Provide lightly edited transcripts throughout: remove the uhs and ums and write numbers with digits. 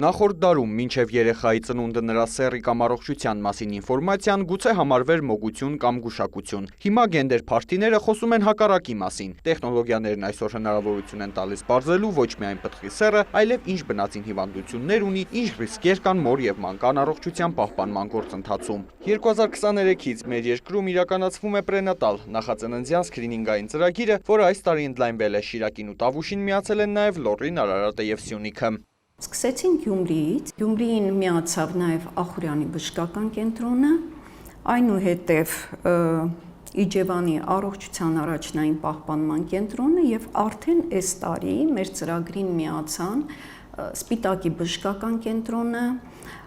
Նախորդ դարում մինչև երեխայի ծնունդը նրա սեռի կամ առողջության մասին ինֆորմացիան գուցե համարվեր մոգություն կամ գուշակություն։ Հիմա գենդեր փարթիները խոսում են հակառակի մասին։ Տեխնոլոգիաներն այսօր հնարավորություն են տալիս պարզելու ոչ միայն պտղի սեռը, այլև ինչ բնածին հիվանդություններ ունի, ինչ ռիսկեր կան մոր և մանկան առողջության պահպանման գործընթացում։ 2023-ից մեր երկրում իրականացվում է պրենատալ նախածննդյան սկրինինգային ծրագիրը, որը այս տարի ընդլայնվել է Շիրակին ու Տավուշին միացել են նաև Լոռին, Արարատը և Սյունիքը։ Սկսեցինք Գյումրիից, Գյումրիին միացավ նաև Ախուրյանի բժշկական կենտրոնը, այնուհետև Իջևանի առողջության առաջնային պահպանման կենտրոնը և արդեն այս տարի մեր ծրագրին միացան Սպիտակի բժշկական կենտրոնը,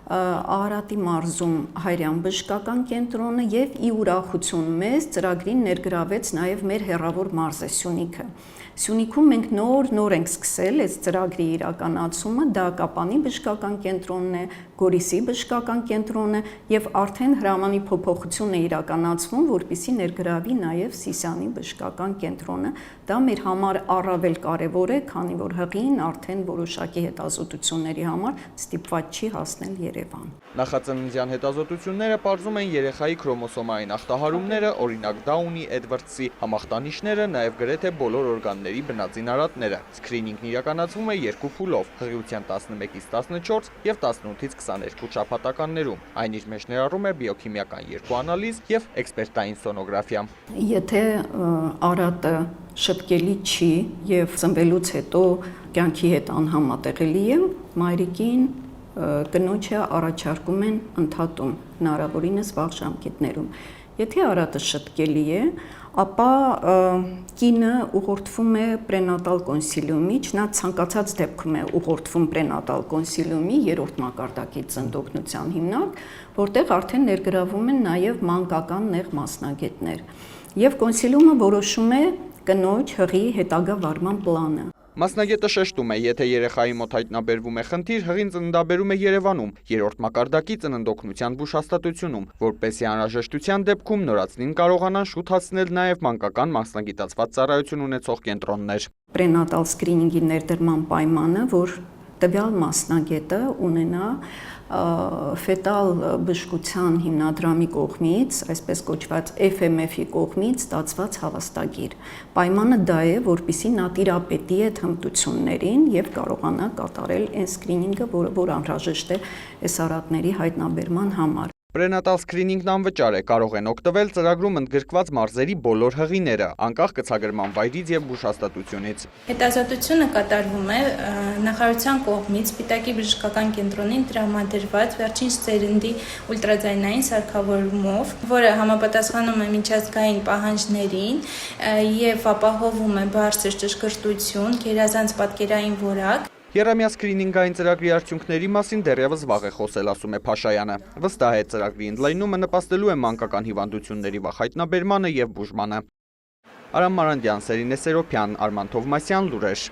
Արարատի մարզում Հայրյան բժշկական կենտրոնը և ի ուրախություն մեզ ծրագրին ներգրավեց նաև մեր հեռավոր մարզ է Սյունիքը։ Սյունիքում մենք նոր ենք սկսել այս ծրագրի իրականացումը, դա Կապանի բժշկական կենտրոնն է, Գորիսի բժշկական կենտրոնը և արդեն հրամանի փոփոխություն է իրականացվում, որպեսզի ներգրավի նաև Սիսիանի բժշկական կենտրոնը։ Դա մեր համար առավել կարևոր է, քանի որ հղին արդեն որոշակի հետազոտությունների համար ստիպված չի հասնել Երևան։ Նախածննդյան հետազոտությունները պարզում են երեխայի քրոմոսոմային ախտահարումները, օրինակ Դաունի, Էդվարդսի համախտանիշները, նաև գրեթե բոլոր օրգանների բնածին արատները։ Սկրինինգն իրականացվում է երկու փուլով՝ հղիության 11-ից 14 և 18-ից 22 շաբաթականներում։ Այն իր մեջ ներառում է բիոքիմիական երկու անալիզ և էքսպերտային սոնոգրաֆիա։ Եթե արատը շտկելի չի և ծնվելուց հետո կյանքի հետ անհամատեղելի է, մայրիկին կնոջը առաջարկում են ընդհատում, հնարավորինս վաղ ժամկետներում։ Եթե արատը շտկելի է, ապա կինը ուղղորդվում է պրենատալ կոնսիլիումի, չնայած ցանկացած դեպքում է ուղղորդվում պրենատալ կոնսիլիումի 3-րդ մակարդակի ծննդօգնության հիմնարկ, որտեղ արդեն ներգրավում են նաև մանկական նեղ մասնագետներ։ Եվ կոնսիլիումը որոշում է կնոջ հղի հետագա վարման պլանը։ Մասնագետը շեշտում է, եթե երեխայի մոտ հայտնաբերվում է խնդիր, հղին ծննդաբերում է Երևանում, 3-րդ մակարդակի ծննդօգնության բուժհաստատությունում, որպեսզի անհրաժեշտության դեպքում նորածնին կարողանան շուտ հասցնել նաև մանկական մասնագիտացված ծառայություն ունեցող կենտրոններ։ Պրենատալ սկրինինգի ներդրման պայմանը, որ տվյալ մասնագետը ունենա ֆետալ բժշկության հիմնադրամի կողմից, այսպես կոչված FMF-ի կողմից ստացված հավաստագիր։ Պայմանը դա է, որպեսզի նա տիրապետի այդ հմտություններին և կարողանա կատարել այն սկրինինգը, որ անհրաժեշտ է այս արատների հայտնաբերման համար։ Պրենատալ սկրինինգն անվճար է, կարող են օգտվել ծրագրում ընդգրկված մարզերի բոլոր հղիները, անկախ կցագրման վայրից և բուժհաստատությունից։ Հետազոտությունը կատարվում է նախարարության կողմից Սպիտակի բժշկական կենտրոնին տրամադրված վերջին սերնդի ուլտրաձայնային սարքավորումով, որը համապատասխանում է միջազգային պահանջներին և ապահովում է բարձր ճշգրտություն, գերազանց պատկերային որակ։ Եռամյա սկրինինգային ծրագրի արդյունքների մասին դեռևս վաղ է խոսել, ասում է Փաշայանը։ Վստահ է, ծրագրի ընդլայնումը նպաստելու է մանկական հիվանդությունների վաղ հայտնաբերմանը և բուժմանը։ Արամ Մարանդյան, Սերինե Սերոփյան, Արման Թովմասյան, լուրեր։